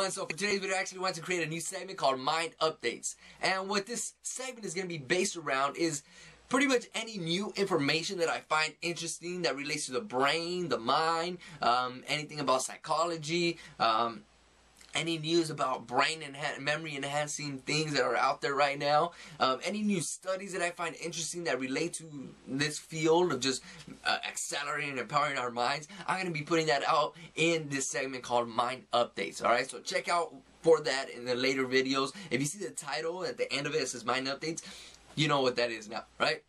everyone, so for today's video I actually want to create a new segment called Mind Updates. And what this segment is going to be based around is pretty much any new information that I find interesting that relates to the brain, the mind, anything about psychology, any news about brain and memory enhancing things that are out there right now, any new studies that I find interesting that relate to this field of just accelerating and empowering our minds. I'm going to be putting that out in this segment called Mind Updates. Alright, so check out for that in the later videos. If you see the title at the end of it, it says Mind Updates, you know what that is now, right?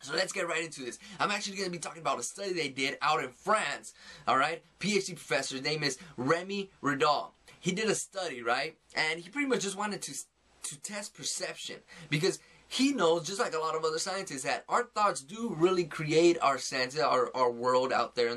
So let's get right into this. I'm actually going to be talking about a study they did out in France. Alright, Ph.D. professor, his name is Remi Radel. He did a study, right? And he pretty much just wanted to test perception, because he knows, just like a lot of other scientists, that our thoughts do really create our senses, our world out there,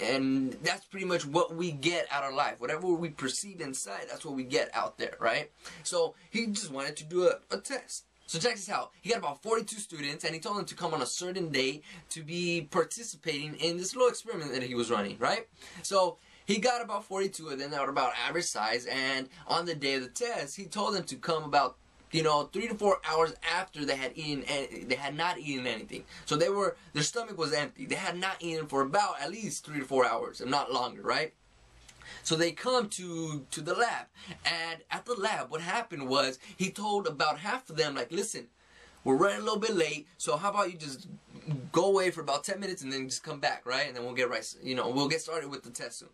and that's pretty much what we get out of life. Whatever we perceive inside, that's what we get out there, right? So he just wanted to do a test. So check this out. He got about 42 students, and he told them to come on a certain day to be participating in this little experiment that he was running, right? So he got about 42 of them that were about average size, and on the day of the test, he told them to come about, 3 to 4 hours after they had eaten, and they had not eaten anything. So their stomach was empty. They had not eaten for about at least 3 to 4 hours, if not longer, right? So they come to the lab, and at the lab, what happened was, he told about half of them, like, listen, we're running a little bit late, so how about you just go away for about 10 minutes and then just come back, right? And then we'll get started with the test soon.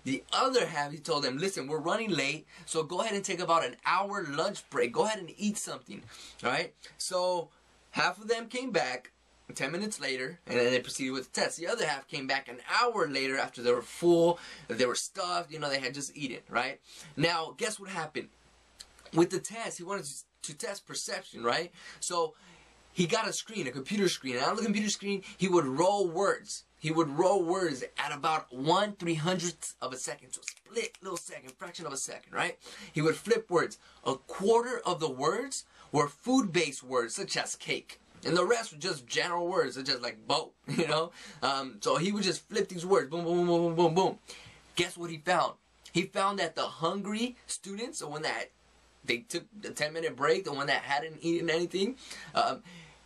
The other half, he told them, listen, we're running late, so go ahead and take about an hour lunch break. Go ahead and eat something, all right? So half of them came back 10 minutes later, and then they proceeded with the test. The other half came back an hour later after they were full, they were stuffed, they had just eaten, right? Now, guess what happened? With the test, he wanted to test perception, right? So he got a computer screen, and on the computer screen, he would roll words. He would roll words at about 1/300th of a second, so a split little second, fraction of a second, right? He would flip words. A quarter of the words were food-based words, such as cake. And the rest were just general words, such as like boat, So he would just flip these words, boom, boom, boom, boom, boom, boom. Guess what he found? He found that the hungry students, the one that they took the 10-minute break, the one that hadn't eaten anything,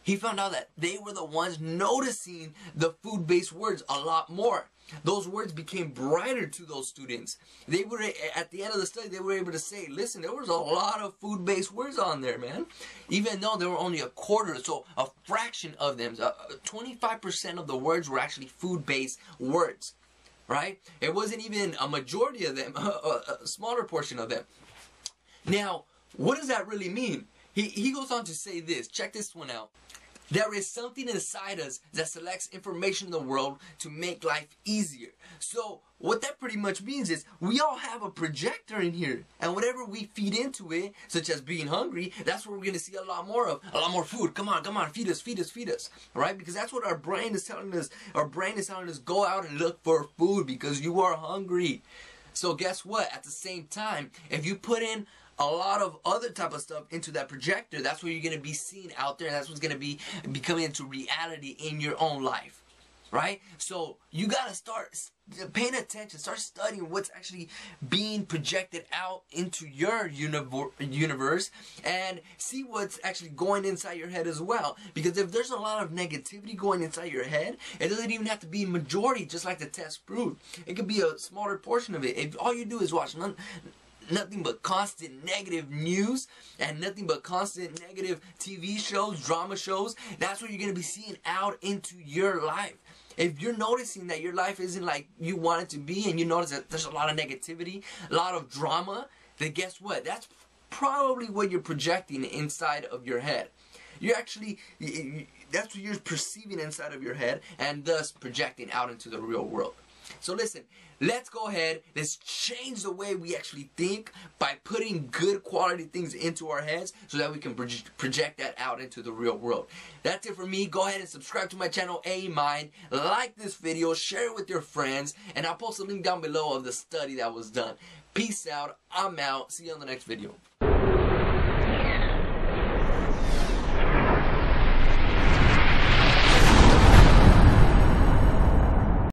he found out that they were the ones noticing the food-based words a lot more. Those words became brighter to those students. They were, at the end of the study, they were able to say, listen, there was a lot of food-based words on there, man. Even though there were only a quarter, so a fraction of them, 25% of the words were actually food-based words, right? It wasn't even a majority of them, a smaller portion of them. Now, what does that really mean? He goes on to say this. Check this one out. There is something inside us that selects information in the world to make life easier. So what that pretty much means is we all have a projector in here, and whatever we feed into it, such as being hungry, that's what we're going to see a lot more of. A lot more food. Come on, feed us, feed us, feed us. Alright? Because that's what our brain is telling us. Our brain is telling us, go out and look for food because you are hungry. So guess what? At the same time, if you put in a lot of other type of stuff into that projector, that's what you're going to be seeing out there, and that's what's going to be becoming into reality in your own life, right? So you got to start paying attention, start studying what's actually being projected out into your universe, and see what's actually going inside your head as well. Because if there's a lot of negativity going inside your head, it doesn't even have to be majority, just like the test proved. It could be a smaller portion of it. If all you do is watch nothing but constant negative news and nothing but constant negative TV shows, drama shows, that's what you're going to be seeing out into your life. If you're noticing that your life isn't like you want it to be, and you notice that there's a lot of negativity, a lot of drama, then guess what? That's probably what you're projecting inside of your head. That's what you're perceiving inside of your head, and thus projecting out into the real world. So listen, let's go ahead, let's change the way we actually think by putting good quality things into our heads so that we can project that out into the real world. That's it for me. Go ahead and subscribe to my channel, A-Mind. Like this video, share it with your friends, and I'll post a link down below of the study that was done. Peace out. I'm out. See you on the next video.